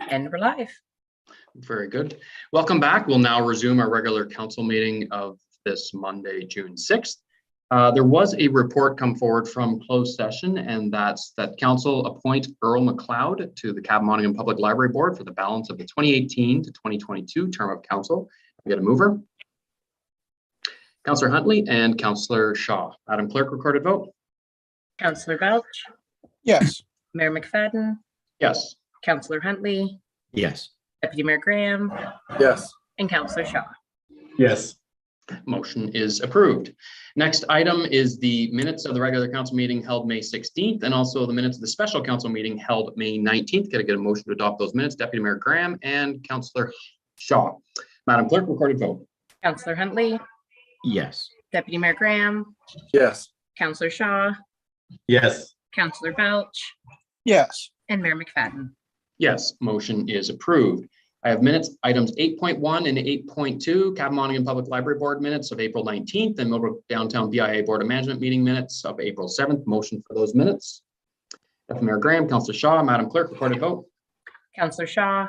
And we're live. Very good. Welcome back. We'll now resume our regular council meeting of this Monday, June 6th. There was a report come forward from closed session, and that's that council appoint Earl McLeod to the Catamount Public Library Board for the balance of the 2018 to 2022 term of council. We get a mover. Councillor Huntley and Councillor Shaw. Madam Clerk, recorded vote. Councillor Belch. Yes. Mayor McFadden. Yes. Councillor Huntley. Yes. Deputy Mayor Graham. Yes. And Councillor Shaw. Yes. Motion is approved. Next item is the minutes of the regular council meeting held May 16th and also the minutes of the special council meeting held May 19th. Can I get a motion to adopt those minutes? Deputy Mayor Graham and Councillor Shaw. Madam Clerk, recorded vote. Councillor Huntley. Yes. Deputy Mayor Graham. Yes. Councillor Shaw. Yes. Councillor Belch. Yes. And Mayor McFadden. Yes, motion is approved. I have minutes, items 8.1 and 8.2, Catamount Public Library Board minutes of April 19th and Millbrook Downtown BIA Board of Management meeting minutes of April 7th. Motion for those minutes. Deputy Mayor Graham, Councillor Shaw, Madam Clerk, recorded vote. Councillor Shaw.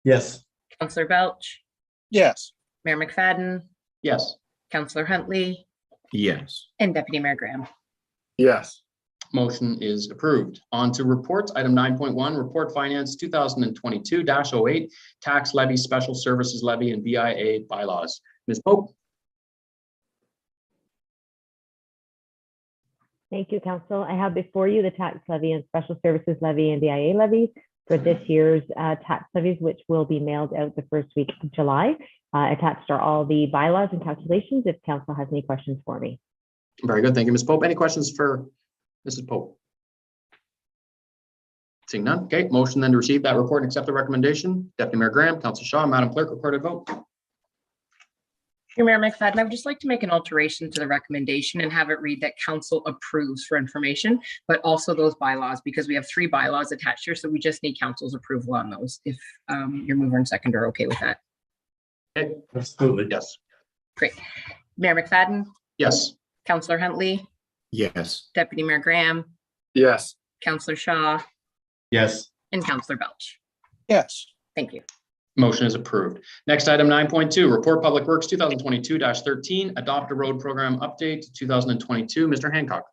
Yes. Councillor Belch. Yes. Mayor McFadden. Yes. Councillor Huntley. Yes. And Deputy Mayor Graham. Yes. Motion is approved. On to reports. Item 9.1, Report Finance 2022-08, Tax Levy, Special Services Levy, and BIA bylaws. Ms. Pope. Thank you, Council. I have before you the tax levy and special services levy and BIA levies for this year's tax levies, which will be mailed out the first week of July. Attached are all the bylaws and calculations if Council has any questions for me. Very good. Thank you, Ms. Pope. Any questions for Mrs. Pope? Seeing none. Okay, motion then to receive that report and accept the recommendation. Deputy Mayor Graham, Councillor Shaw, Madam Clerk, recorded vote. Mayor McFadden, I would just like to make an alteration to the recommendation and have it read that council approves for information, but also those bylaws, because we have 3 bylaws attached here. So we just need council's approval on those if your mover and seconder are okay with that. Okay. Absolutely. Yes. Great. Mayor McFadden, Yes. Councillor Huntley, Yes. Deputy Mayor Graham, Yes. Councillor Shaw, Yes. and Councillor Belch. Yes. Thank you. Motion is approved. Next item 9.2, Report Public Works 2022-13, Adopt a Road Program Update 2022. Mr. Hancock.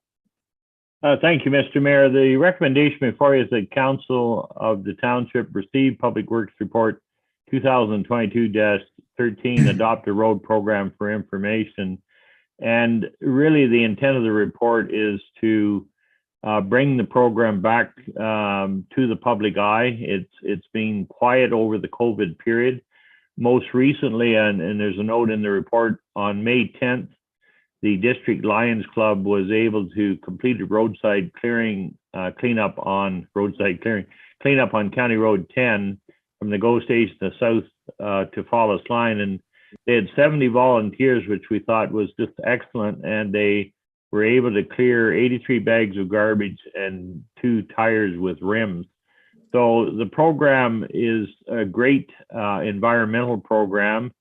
Thank you, Mr. Mayor. The recommendation before you is that Council of the Township receive Public Works Report 2022-13, Adopt a Road Program for information. And really the intent of the report is to bring the program back to the public eye. It's been quiet over the COVID period. Most recently, and there's a note in the report, on May 10th, the District Lions Club was able to complete a roadside clearing, cleanup on County Road 10 from the GO station to south to Fallis Line. And they had 70 volunteers, which we thought was just excellent. And they were able to clear 83 bags of garbage and 2 tires with rims. So the program is a great environmental program.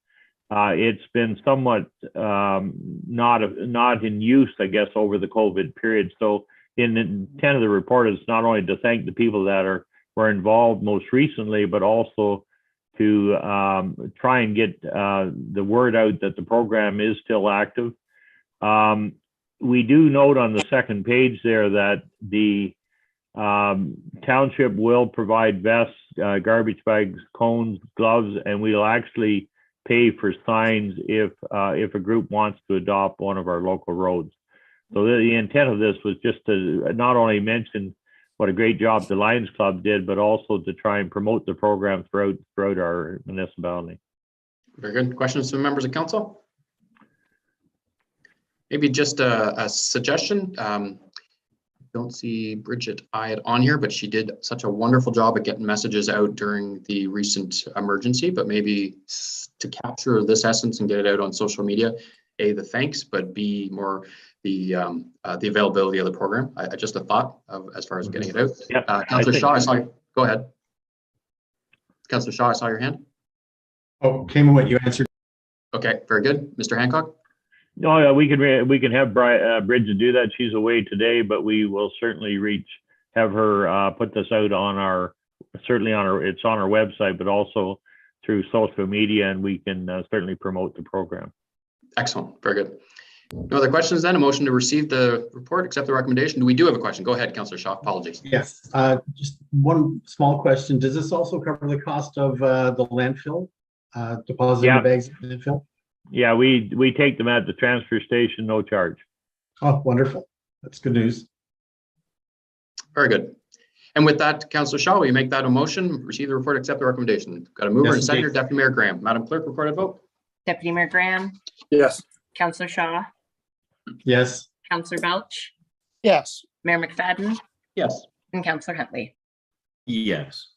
It's been somewhat not in use, I guess, over the COVID period. So in the intent of the report is not only to thank the people that were involved most recently, but also to try and get the word out that the program is still active. We do note on the second page there that the township will provide vests, garbage bags, cones, gloves, and we'll actually pay for signs if a group wants to adopt one of our local roads. So the intent of this was just to not only mention what a great job the Lions Club did, but also to try and promote the program throughout our municipality. Very good. Questions from members of council? Maybe just a suggestion. Don't see Bridget Iad on here, but she did such a wonderful job at getting messages out during the recent emergency, but maybe to capture this essence and get it out on social media, A, the thanks, but B, more the availability of the program. I just a thought of as far as getting it out. Yep. Councillor Shaw, I saw you. Go ahead. Councillor Shaw, I saw your hand. Oh, came in what you answered. Okay, very good. Mr. Hancock? No, yeah, we can have Bridget do that. She's away today, but we will certainly have her put this out on our certainly it's on our website, but also through social media, and we can certainly promote the program. Excellent. Very good. No other questions then? A motion to receive the report, accept the recommendation. We do have a question. Go ahead, Councillor Shaw. Apologies. Yes, just one small question. Does this also cover the cost of the landfill, depositing Yeah. the bags in the landfill? Yeah, we take them at the transfer station, no charge. Oh, wonderful. That's good news. Very good. And with that, Councillor Shaw, will you make that a motion? Receive the report, accept the recommendation. Got a mover Yes, and seconder, indeed. Deputy Mayor Graham. Madam Clerk, recorded vote. Deputy Mayor Graham, Yes. Councillor Shaw, Yes. Councillor Belch, Yes. Mayor McFadden, Yes. and Councillor Huntley. Yes.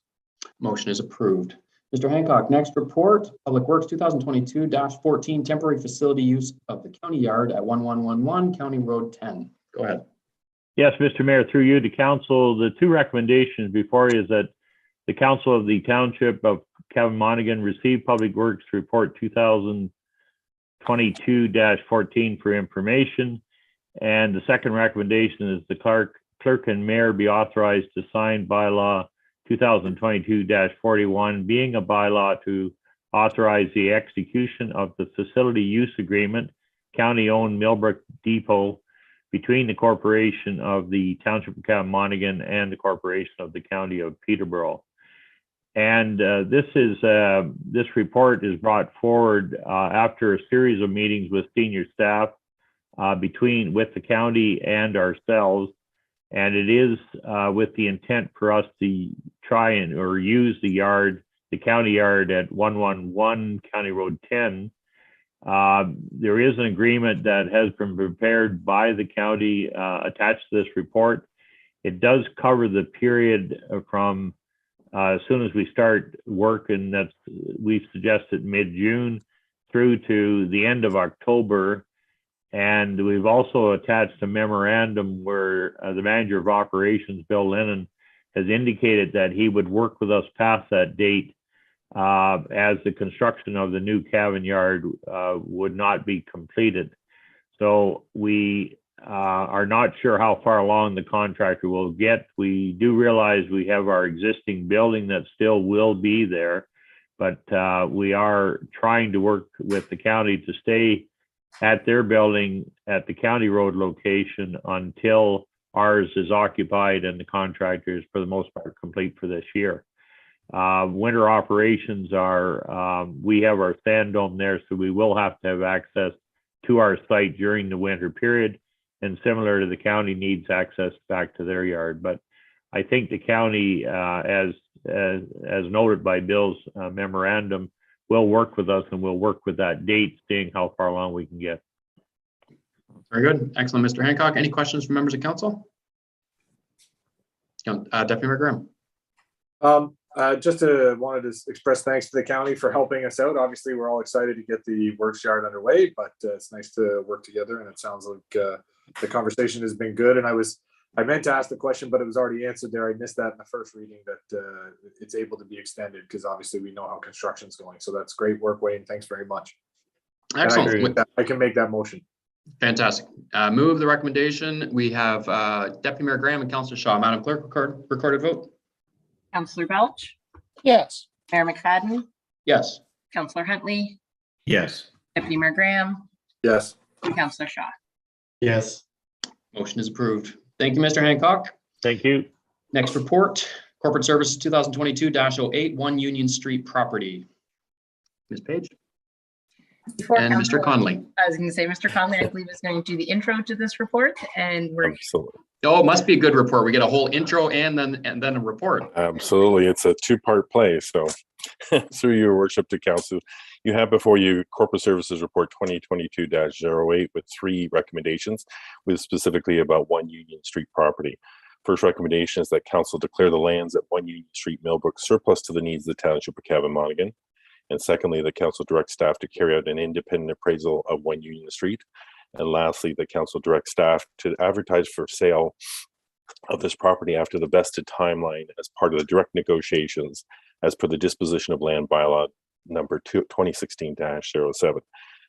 Motion is approved. Mr. Hancock, next report, Public Works 2022-14, temporary facility use of the county yard at 1111 County Road 10. Go ahead. Yes, Mr. Mayor, through you to council, the two recommendations before you is that the council of the township of Cavan Monaghan receive Public Works Report 2022-14 for information. And the second recommendation is the clerk and mayor be authorized to sign bylaw 2022-41, being a bylaw to authorize the execution of the facility use agreement, county-owned Millbrook Depot, between the corporation of the Township of Cavan Monaghan and the corporation of the County of Peterborough. And this report is brought forward after a series of meetings with senior staff with the county and ourselves. And it is with the intent for us to try or use the county yard at 111 County Road 10. There is an agreement that has been prepared by the county attached to this report. It does cover the period from as soon as we start work, and we've suggested mid-June through to the end of October. And we've also attached a memorandum where the manager of operations, Bill Lennon, has indicated that he would work with us past that date as the construction of the new Cavan yard would not be completed. So we are not sure how far along the contractor will get. We do realize we have our existing building that still will be there, but we are trying to work with the county to stay at their building at the County Road location until ours is occupied and the contractor is for the most part complete for this year. Winter operations we have our sand dome there, so we will have to have access to our site during the winter period, and similar to the county needs access back to their yard. But I think the county, as noted by Bill's memorandum, will work with us, and we'll work with that date, seeing how far along we can get. Very good. Excellent, Mr. Hancock. Any questions from members of council? Deputy Mayor Graham. Just wanted to express thanks to the county for helping us out. Obviously, we're all excited to get the works yard underway, but it's nice to work together, and it sounds like the conversation has been good. And I meant to ask the question, but it was already answered there. I missed that in the first reading, that it's able to be extended, because obviously we know how construction's going. So that's great work, Wayne. Thanks very much. Excellent. With that, I can make that motion. Fantastic. Move the recommendation. We have Deputy Mayor Graham and Councillor Shaw. Madam Clerk, recorded vote. Councillor Belch, Yes. Mayor McFadden, Yes. Councillor Huntley, Yes. Deputy Mayor Graham, Yes. and Councillor Shaw. Yes. Motion is approved. Thank you, Mr. Hancock. Thank you. Next report, Corporate Services 2022-08, 1 Union Street property. Ms. Page Before and council- Mr. Conley. I was going to say, Mr. Conley, I believe, is going to do the intro to this report, and we're Absolutely. Oh, it must be a good report. We get a whole intro and then a report. Absolutely. It's a two-part play. So through your worship to council, you have before you Corporate Services Report 2022-08 with 3 recommendations, with specifically about 1 Union Street property. First recommendation is that council declare the lands at 1 Union Street, Millbrook surplus to the needs of the Township of Cavan Monaghan. And secondly, the council directs staff to carry out an independent appraisal of 1 Union Street. And lastly, the council directs staff to advertise for sale of this property after the vested timeline as part of the direct negotiations as per the disposition of land bylaw number 2016-07.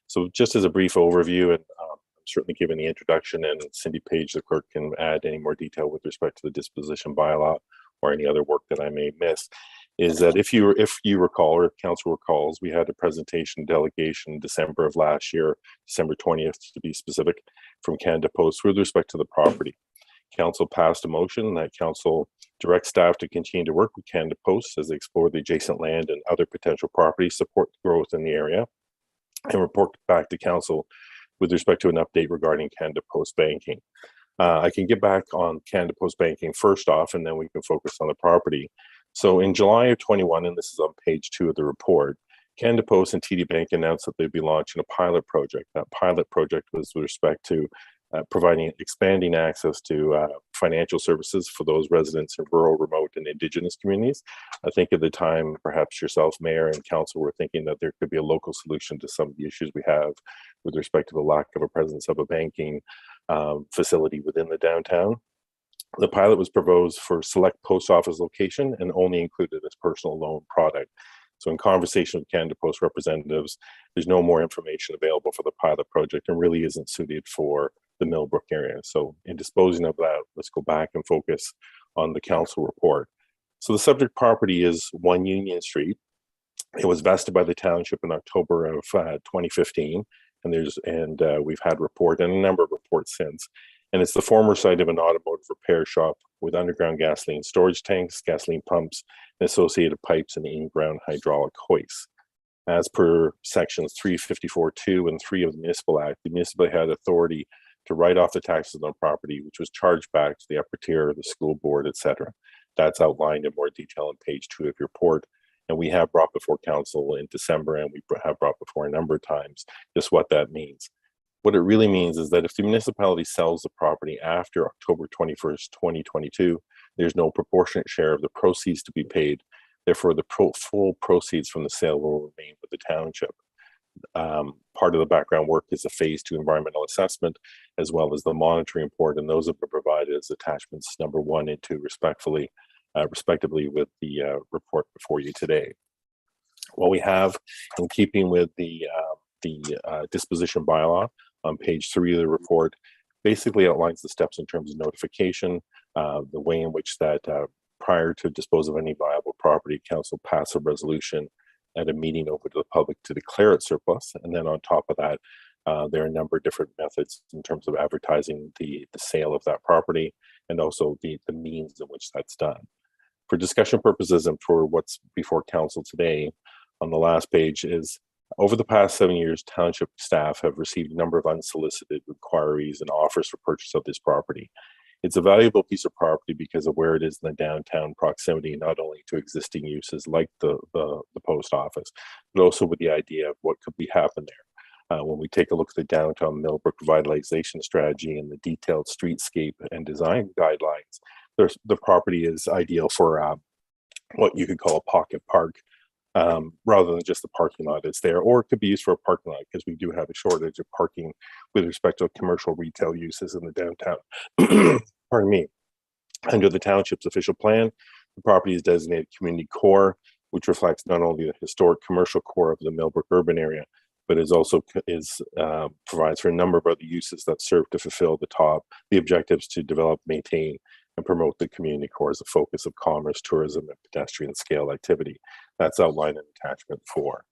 So just as a brief overview, and I'm certainly given the introduction, and Cindy Page, the clerk, can add any more detail with respect to the disposition bylaw or any other work that I may miss, is that if you recall, or if council recalls, we had a presentation delegation in December of last year, December 20th to be specific, from Canada Post with respect to the property. Council passed a motion that council direct staff to continue to work with Canada Post as they explore the adjacent land and other potential properties, support growth in the area, and report back to council with respect to an update regarding Canada Post banking. I can get back on Canada Post banking first off, and then we can focus on the property. So in July of 21, and this is on page 2 of the report, Canada Post and TD Bank announced that they'd be launching a pilot project. That pilot project was with respect to expanding access to financial services for those residents in rural, remote, and Indigenous communities. I think at the time, perhaps yourself, Mayor, and Council were thinking that there could be a local solution to some of the issues we have with respect to the lack of a presence of a banking facility within the downtown. The pilot was proposed for select post office location and only included as personal loan product. So in conversation with Canada Post representatives, there's no more information available for the pilot project and really isn't suited for the Millbrook area. So in disposing of that, let's go back and focus on the council report. So the subject property is 1 Union Street. It was vested by the township in October of 2015, and we've had report and a number of reports since. And it's the former site of an automotive repair shop with underground gasoline storage tanks, gasoline pumps, and associated pipes and in-ground hydraulic hoists. As per sections 354(2) and 3 of the Municipal Act, the municipality had authority to write off the taxes on the property, which was charged back to the upper tier, the school board, etc. That's outlined in more detail on page 2 of your report. And we have brought before council in December, and we have brought before a number of times just what that means. What it really means is that if the municipality sells the property after October 21st, 2022, there's no proportionate share of the proceeds to be paid. Therefore, the full proceeds from the sale will remain with the township. Part of the background work is a phase 2 environmental assessment, as well as the monitoring report, and those have been provided as attachments number 1 and 2, respectively with the report before you today. What we have, in keeping with the disposition bylaw on page 3 of the report, basically outlines the steps in terms of notification, the way in which that prior to dispose of any viable property, council pass a resolution at a meeting open to the public to declare it surplus. And then on top of that, there are a number of different methods in terms of advertising the sale of that property, and also the means in which that's done. For discussion purposes and for what's before council today, on the last page is, over the past 7 years, township staff have received a number of unsolicited inquiries and offers for purchase of this property. It's a valuable piece of property because of where it is in the downtown proximity, not only to existing uses like the post office, but also with the idea of what could be happening there. When we take a look at the downtown Millbrook revitalization strategy and the detailed streetscape and design guidelines, the property is ideal for what you could call a pocket park, rather than just the parking lot that's there, or it could be used for a parking lot because we do have a shortage of parking with respect to commercial retail uses in the downtown. Pardon me. Under the township's official plan, the property is designated community core, which reflects not only the historic commercial core of the Millbrook urban area, but provides for a number of other uses that serve to fulfill the objectives to develop, maintain, and promote the community core as a focus of commerce, tourism, and pedestrian scale activity. That's outlined in attachment 4.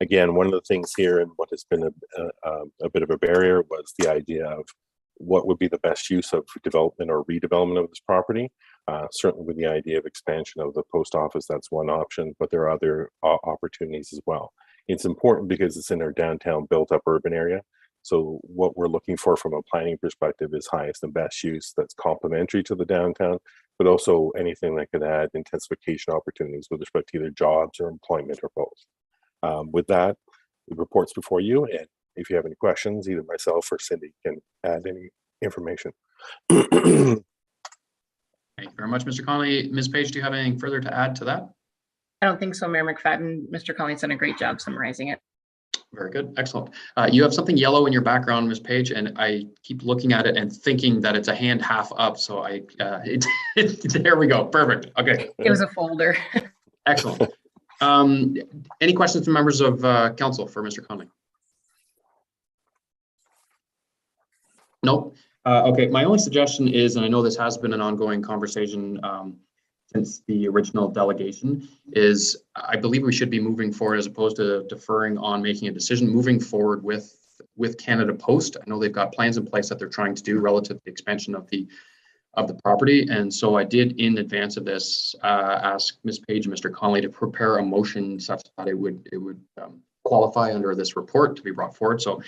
Again, one of the things here, and what has been a bit of a barrier, was the idea of what would be the best use of development or redevelopment of this property. Certainly with the idea of expansion of the post office, that's one option, but there are other opportunities as well. It's important because it's in our downtown built up urban area. So what we're looking for from a planning perspective is highest and best use that's complementary to the downtown, but also anything that could add intensification opportunities with respect to either jobs or employment or both. With that, the report's before you, and if you have any questions, either myself or Cindy can add any information. Thank you very much, Mr. Connolly. Ms. Page, do you have anything further to add to that? I don't think so, Mayor McFadden. Mr. Collins done a great job summarizing it. Very good. Excellent. You have something yellow in your background, Ms. Page, and I keep looking at it and thinking that it's a hand half up. So there we go. Perfect. Okay. It was a folder. Excellent. Any questions from members of council for Mr. Connolly? Nope. Okay. My only suggestion is, and I know this has been an ongoing conversation since the original delegation is I believe we should be moving forward as opposed to deferring on making a decision, moving forward with Canada Post. I know they've got plans in place that they're trying to do relative to the expansion of the property. And so I did, in advance of this, ask Ms. Page and Mr. Connolly to prepare a motion such that it would qualify under this report to be brought forward. So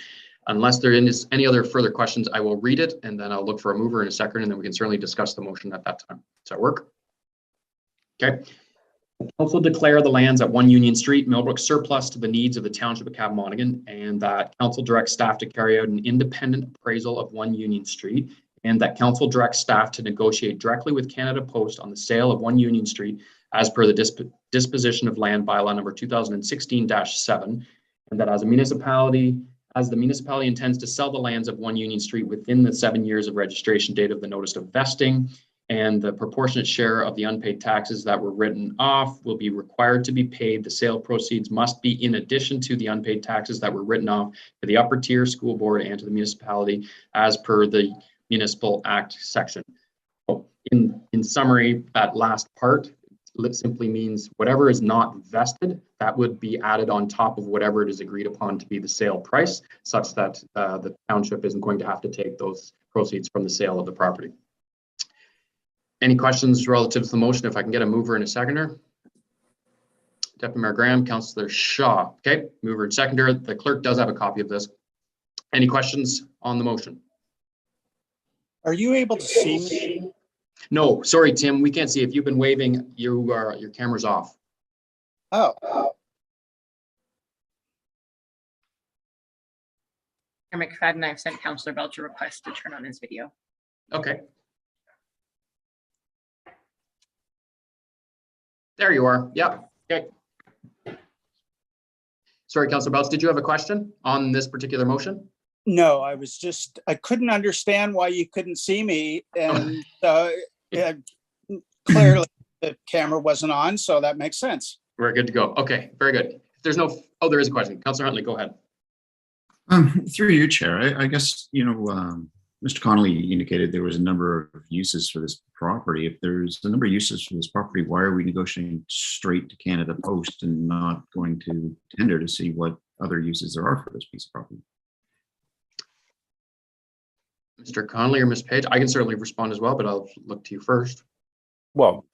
unless there is any other further questions, I will read it and then I'll look for a mover in a second, and then we can certainly discuss the motion at that time. Does that work? Okay. Also declare the lands at 1 Union Street, Millbrook surplus to the needs of the Township of Cappamonigan, and that council directs staff to carry out an independent appraisal of 1 Union Street, and that council directs staff to negotiate directly with Canada Post on the sale of 1 Union Street as per the disposition of land bylaw number 2016-7, and that as the municipality intends to sell the lands of 1 Union Street within the 7 years of registration date of the notice of vesting, and the proportionate share of the unpaid taxes that were written off will be required to be paid. The sale proceeds must be in addition to the unpaid taxes that were written off to the upper tier school board and to the municipality as per the Municipal Act section. In summary, that last part simply means whatever is not vested, that would be added on top of whatever it is agreed upon to be the sale price, such that the township isn't going to have to take those proceeds from the sale of the property. Any questions relative to the motion? If I can get a mover and a seconder. Deputy Mayor Graham, Councillor Shaw. Okay, mover and seconder. The clerk does have a copy of this. Any questions on the motion? Are you able to see me? No, sorry, Tim, we can't see. If you've been waving, your camera's off. Oh, Mayor McFadden, I've sent Councillor Belcher a request to turn on his video. Okay. There you are. Yeah. Okay. Sorry, Councillor Belcher, did you have a question on this particular motion? no, I couldn't understand why you couldn't see me. And clearly the camera wasn't on, so that makes sense. We're good to go. Okay, very good. If there's no, oh, there is a question. Councillor Huntley, go ahead. Through you, Chair, I guess, Mr. Connolly indicated there was a number of uses for this property. If there's a number of uses for this property, why are we negotiating straight to Canada Post and not going to tender to see what other uses there are for this piece of property? Mr. Connolly or Ms. Page? I can certainly respond as well, but I'll look to you first. Well,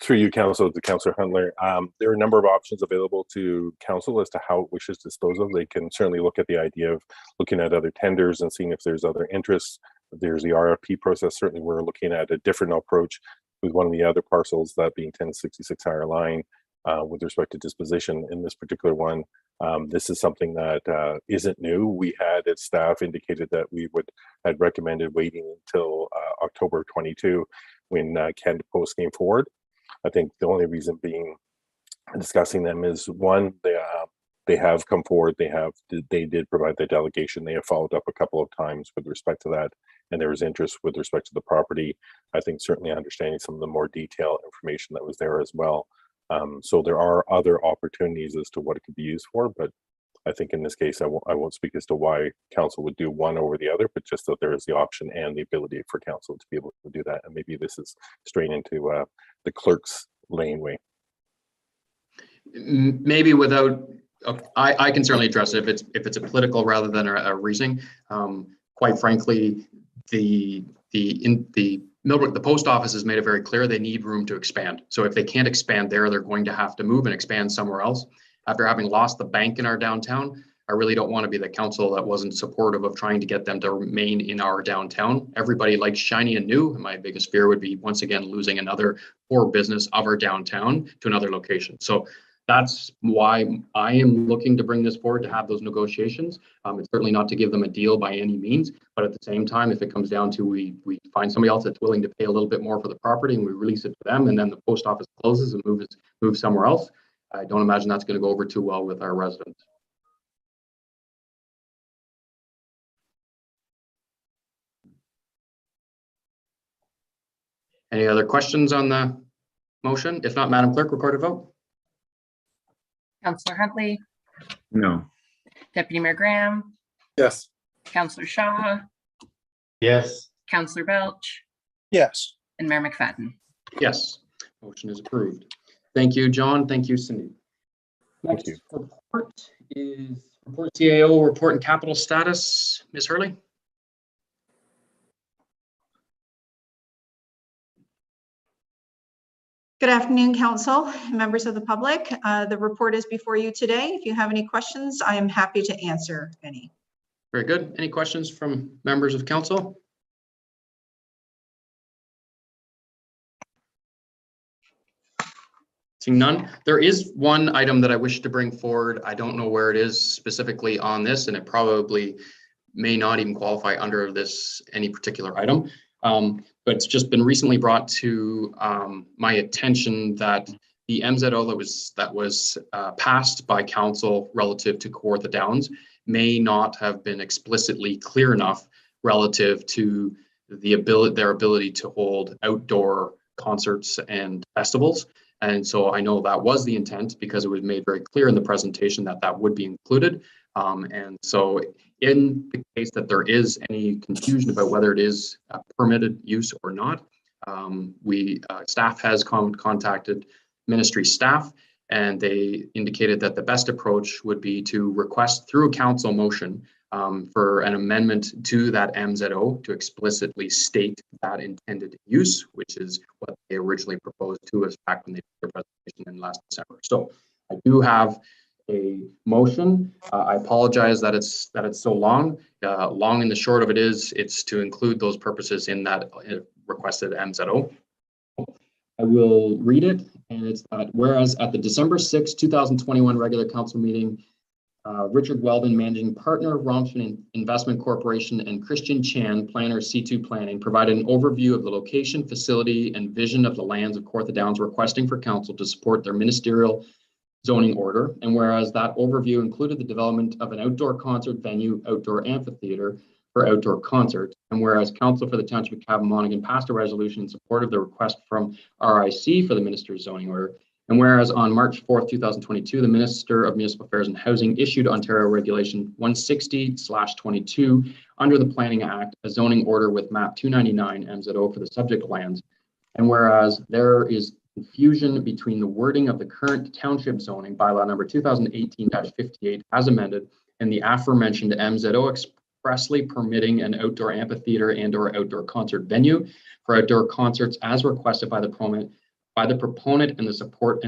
through you, Council, to Councillor Huntler, there are a number of options available to Council as to how it wishes to dispose of. They can certainly look at the idea of looking at other tenders and seeing if there's other interests. There's the RFP process. Certainly, we're looking at a different approach with one of the other parcels, that being 1066 Higher Line, with respect to disposition. In this particular one, this is something that isn't new. We had, as staff, indicated that we had recommended waiting until October 22 when Canada Post came forward. I think the only reason being discussing them is, one, they have come forward. They did provide the delegation. They have followed up a couple of times with respect to that, and there was interest with respect to the property. I think certainly understanding some of the more detailed information that was there as well. So there are other opportunities as to what it could be used for, but I think in this case, I won't speak as to why Council would do one over the other, but just that there is the option and the ability for Council to be able to do that. And maybe this is straight into the clerk's laneway. Maybe without, I can certainly address it if it's a political rather than a reasoning. Quite frankly, the Millbrook, the post office has made it very clear they need room to expand. So if they can't expand there, they're going to have to move and expand somewhere else. After having lost the bank in our downtown, I really don't want to be the council that wasn't supportive of trying to get them to remain in our downtown. Everybody likes shiny and new. And my biggest fear would be, once again, losing another core business of our downtown to another location. So that's why I am looking to bring this forward, to have those negotiations. It's certainly not to give them a deal by any means, but at the same time, if it comes down to we find somebody else that's willing to pay a little bit more for the property and we release it to them, and then the post office closes and moves somewhere else, I don't imagine that's going to go over too well with our residents. Any other questions on the motion? If not, Madam Clerk, record a vote. Councillor Huntley, No. Deputy Mayor Graham, Yes. Councillor Shaw, Yes. Councillor Belch, Yes. and Mayor McFadden. Yes. Motion is approved. Thank you, John. Thank you, Cindy. Thank Next you. report is report CAO report and capital status. Ms. Hurley? Good afternoon, Council, members of the public. The report is before you today. If you have any questions, I am happy to answer any. Very good. Any questions from members of council? Seeing none, there is one item that I wish to bring forward. I don't know where it is specifically on this, and it probably may not even qualify under this any particular item. But it's just been recently brought to my attention that the MZO that was passed by council relative to Kawartha Downs may not have been explicitly clear enough relative to their ability to hold outdoor concerts and festivals. And so I know that was the intent because it was made very clear in the presentation that that would be included. And so in the case that there is any confusion about whether it is a permitted use or not, staff has contacted ministry staff, and they indicated that the best approach would be to request through a council motion for an amendment to that MZO to explicitly state that intended use, which is what they originally proposed to us back when they did their presentation in last December. So I do have a motion. I apologize that it's so long. Long and the short of it is, it's to include those purposes in that requested MZO. I will read it, and it's that whereas at the December 6, 2021 regular council meeting, Richard Weldon, managing partner, Romson Investment Corporation, and Christian Chan, planner, C2 Planning, provided an overview of the location, facility, and vision of the lands of Kawartha Downs, requesting for council to support their ministerial zoning order. And whereas that overview included the development of an outdoor concert venue, outdoor amphitheater for outdoor concerts, and whereas council for the Township of Cavan-Monaghan passed a resolution in support of the request from RIC for the minister's zoning order. And whereas on March 4th, 2022, the Minister of Municipal Affairs and Housing issued Ontario Regulation 160/22 under the Planning Act, a zoning order with map 299 MZO for the subject lands. And whereas there is confusion between the wording of the current township zoning bylaw number 2018-58 as amended and the aforementioned MZO expressly permitting an outdoor amphitheater and or outdoor concert venue for outdoor concerts as requested by the proponent and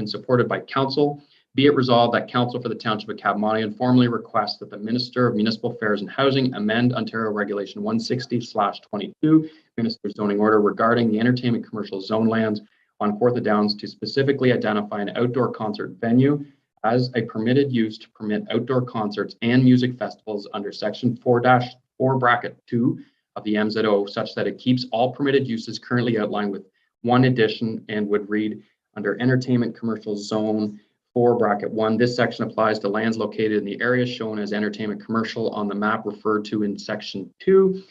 supported by council, be it resolved that council for the Township of Cavan-Monaghan formally requests that the Minister of Municipal Affairs and Housing amend Ontario Regulation 160/22 Minister's Zoning Order regarding the entertainment commercial zone lands on Kawartha Downs to specifically identify an outdoor concert venue as a permitted use to permit outdoor concerts and music festivals under section 4-4(2) of the MZO, such that it keeps all permitted uses currently outlined with one addition and would read under entertainment commercial zone 4(1). This section applies to lands located in the area shown as entertainment commercial on the map referred to in section 2.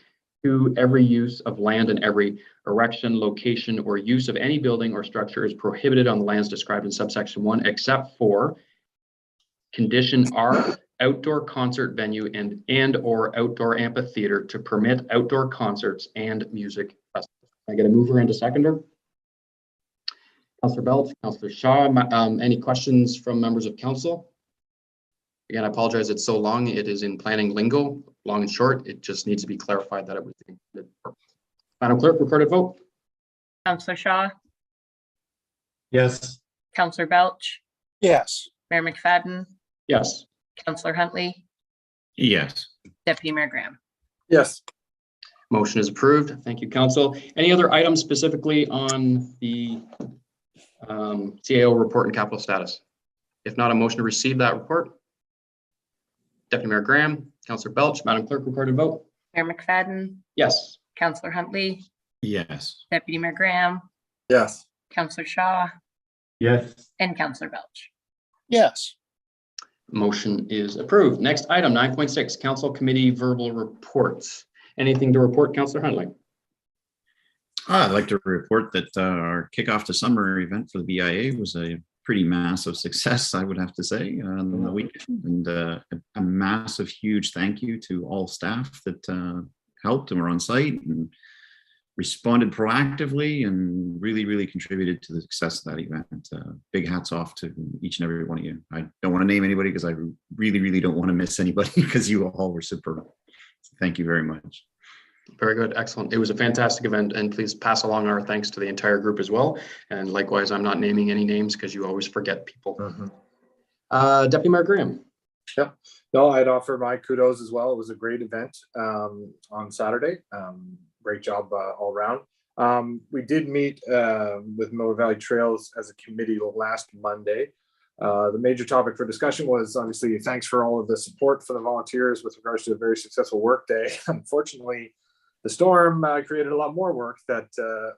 To every use of land and every erection, location, or use of any building or structure is prohibited on the lands described in subsection 1, except for condition R, outdoor concert venue and or outdoor amphitheater to permit outdoor concerts and music festivals. Can I get a mover and a seconder? Councillor Belch, Councillor Shaw, any questions from members of council? Again, I apologize, it's so long. It is in planning lingo, long and short. It just needs to be clarified that it was the intended purpose. Madam Clerk, recorded vote. Councillor Shaw, Yes. Councillor Belch, Yes. Mayor McFadden, Yes. Councillor Huntley, Yes. Deputy Mayor Graham. Yes. Motion is approved. Thank you, council. Any other items specifically on the CAO report and capital status? If not, a motion to receive that report. Deputy Mayor Graham, Councillor Belch, Madam Clerk, recorded vote. Mayor McFadden, Yes. Councillor Huntley, Yes. Deputy Mayor Graham, Yes. Councillor Shaw, Yes. and Councillor Belch. Yes. Motion is approved. Next item, 9.6, council committee verbal reports. Anything to report, Councillor Huntley? I'd like to report that our kickoff to summer event for the BIA was a pretty massive success, I would have to say, on the weekend. And a massive, huge thank you to all staff that helped and were on site, and responded proactively and really contributed to the success of that event. Big hats off to each and every one of you. I don't want to name anybody because I really don't want to miss anybody because you all were superb. Thank you very much. Very good. Excellent. It was a fantastic event, and please pass along our thanks to the entire group as well. And likewise, I'm not naming any names because you always forget people. Deputy Mayor Graham. Yeah, no, I'd offer my kudos as well. It was a great event on Saturday. Great job all around. We did meet with Miller Valley Trails as a committee last Monday. The major topic for discussion was obviously thanks for all of the support for the volunteers with regards to a very successful work day. Unfortunately, the storm created a lot more work that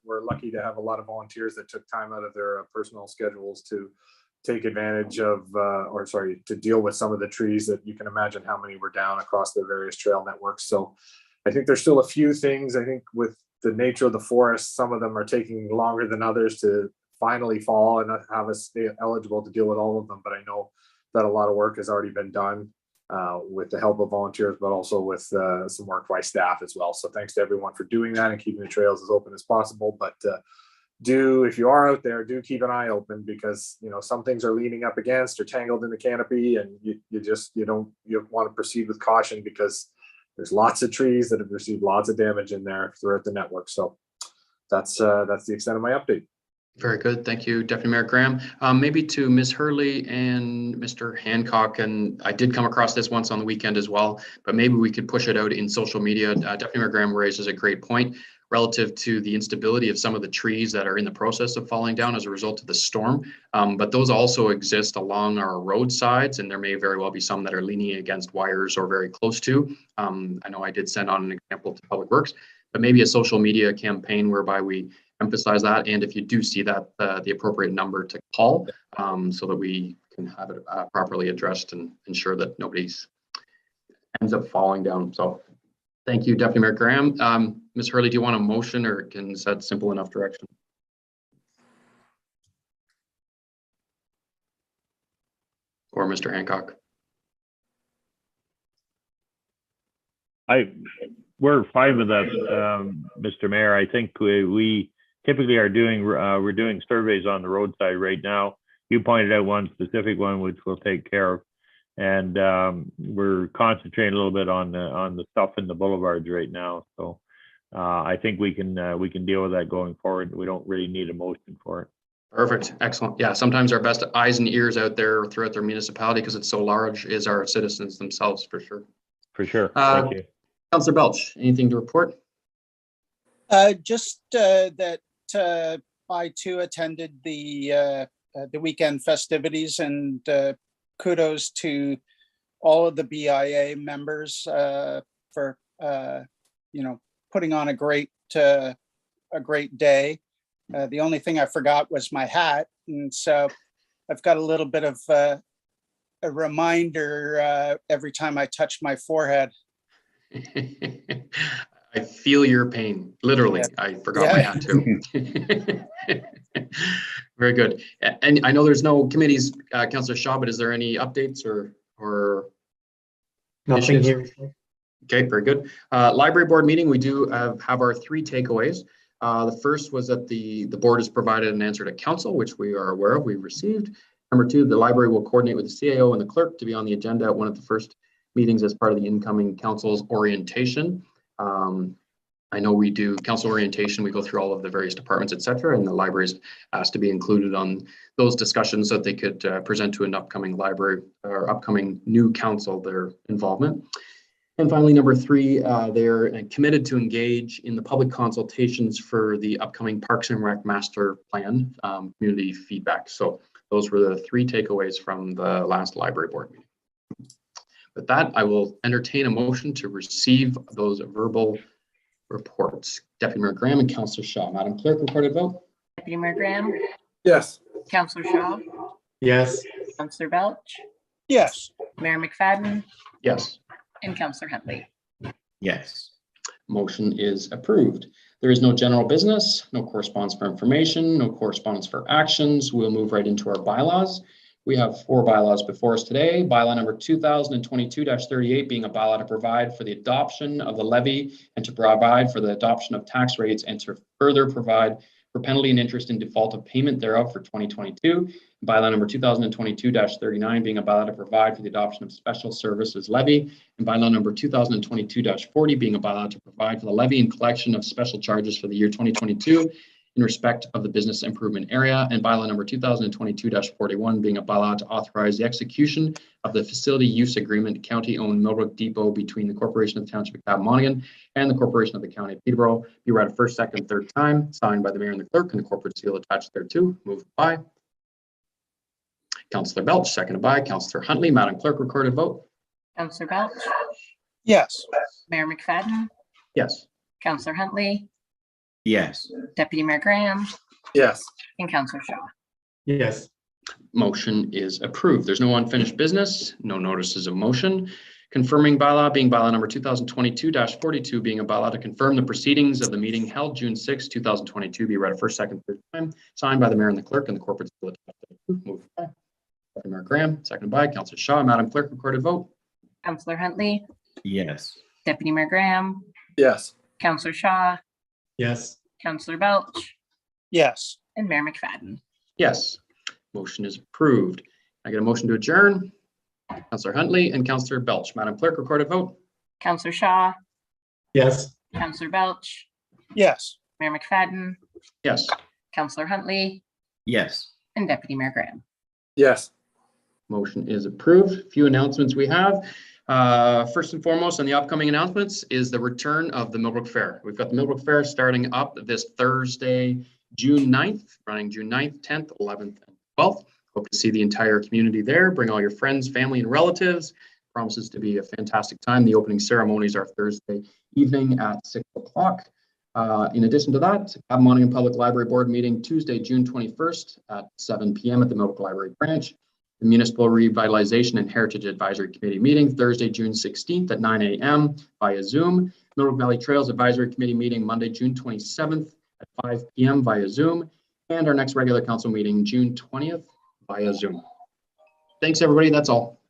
we're lucky to have a lot of volunteers that took time out of their personal schedules to take advantage of, to deal with some of the trees that you can imagine how many were down across the various trail networks. So I think there's still a few things. I think with the nature of the forest, some of them are taking longer than others to finally fall and have us stay eligible to deal with all of them. But I know that a lot of work has already been done with the help of volunteers, but also with some work by staff as well. So thanks to everyone for doing that and keeping the trails as open as possible. But if you are out there, do keep an eye open because, you know, some things are leaning up against or tangled in the canopy, and you want to proceed with caution because there's lots of trees that have received lots of damage in there throughout the network. So that's the extent of my update. Very good. Thank you, Deputy Mayor Graham. Maybe to Ms. Hurley and Mr. Hancock, and I did come across this once on the weekend as well, but maybe we could push it out in social media. Deputy Mayor Graham raises a great point relative to the instability of some of the trees that are in the process of falling down as a result of the storm. But those also exist along our roadsides, and there may very well be some that are leaning against wires or very close to. I know I did send on an example to Public Works, but maybe a social media campaign whereby we emphasize that, and if you do see that, the appropriate number to call so that we can have it properly addressed and ensure that nobody's ends up falling down. So thank you, Deputy Mayor Graham. Ms. Hurley, do you want a motion, or can set simple enough direction? Or Mr. Hancock? We're fine with that, Mr. Mayor. I think we typically are doing, we're doing surveys on the roadside right now. You pointed out one specific one, which we'll take care of. And we're concentrating a little bit on the stuff in the boulevards right now. So I think we can deal with that going forward. We don't really need a motion for it. Perfect. Excellent. Yeah, sometimes our best eyes and ears out there throughout their municipality, because it's so large, is our citizens themselves, for sure. For sure. Thank you. Councillor Belch, anything to report? Just that I too attended the weekend festivities, and kudos to all of the BIA members for putting on a great day. The only thing I forgot was my hat, and so I've got a little bit of a reminder every time I touch my forehead. I feel your pain, literally. Yeah. I forgot my hat too. Very good. And I know there's no committees, Councillor Shaw, but is there any updates or nothing issues? here? Okay, very good. Library board meeting, we do have our 3 takeaways. The first was that the board has provided an answer to council, which we are aware of, we've received. Number 2, the library will coordinate with the CAO and the clerk to be on the agenda at one of the first meetings as part of the incoming council's orientation. I know we do council orientation, we go through all of the various departments, etc., and the library is asked to be included on those discussions so that they could present to an upcoming library or upcoming new council their involvement. And finally, number 3, they're committed to engage in the public consultations for the upcoming Parks and Rec Master Plan community feedback. So those were the 3 takeaways from the last library board meeting. With that, I will entertain a motion to receive those verbal reports. Deputy Mayor Graham and Councillor Shaw. Madam Clerk, recorded vote. Deputy Mayor Graham, Yes. Councillor Shaw, Yes. Councillor Belch, Yes. Mayor McFadden, Yes. and Councillor Huntley. Yes. Motion is approved. There is no general business, no correspondence for information, no correspondence for actions. We'll move right into our bylaws. We have 4 bylaws before us today. Bylaw number 2022-38 being a bylaw to provide for the adoption of the levy and to provide for the adoption of tax rates and to further provide for penalty and interest in default of payment thereof for 2022. Bylaw number 2022-39 being a bylaw to provide for the adoption of special services levy, and bylaw number 2022-40 being a bylaw to provide for the levy and collection of special charges for the year 2022 in respect of the business improvement area, and bylaw number 2022-41 being a bylaw to authorize the execution of the facility use agreement county-owned Millbrook Depot between the Corporation of the Township of Cabmonaghan and the Corporation of the County of Peterborough. Be read a first, second, third time, signed by the mayor and the clerk, and the corporate seal attached thereto. Moved by Councillor Belch, seconded by Councillor Huntley. Madam Clerk, recorded vote. Councillor Belch, Yes. Mayor McFadden, Yes. Councillor Huntley, Yes. Deputy Mayor Graham, Yes. and Councillor Shaw. Yes. Motion is approved. There's no unfinished business, no notices of motion. Confirming bylaw being bylaw number 2022-42 being a bylaw to confirm the proceedings of the meeting held June 6, 2022 be read a first, second, third time, signed by the mayor and the clerk and the corporate seal attached. Moved by Deputy Mayor Graham, seconded by Councillor Shaw. Madam Clerk, recorded vote. Councillor Huntley, Yes. Deputy Mayor Graham, Yes. Councillor Shaw, Yes. Councillor Belch, Yes. and Mayor McFadden. Yes. Motion is approved. I get a motion to adjourn. Councillor Huntley and Councillor Belch. Madam Clerk, recorded vote. Councillor Shaw, Yes. Councillor Belch, Yes. Mayor McFadden, Yes. Councillor Huntley, Yes. and Deputy Mayor Graham. Yes. Motion is approved. Few announcements we have. First and foremost on the upcoming announcements is the return of the Millbrook Fair. We've got the Millbrook Fair starting up this Thursday, June 9th, running June 9th, 10th, 11th, and 12th. Hope to see the entire community there. Bring all your friends, family, and relatives. Promises to be a fantastic time. The opening ceremonies are Thursday evening at 6 o'clock. In addition to that, Cabmonaghan Public Library Board meeting Tuesday, June 21st at 7 p.m. at the Millbrook Library Branch. The Municipal Revitalization and Heritage Advisory Committee meeting Thursday, June 16th at 9 a.m. via Zoom. Millbrook Valley Trails Advisory Committee meeting Monday, June 27th at 5 p.m. via Zoom. And our next regular council meeting June 20th via Zoom. Thanks, everybody. That's all.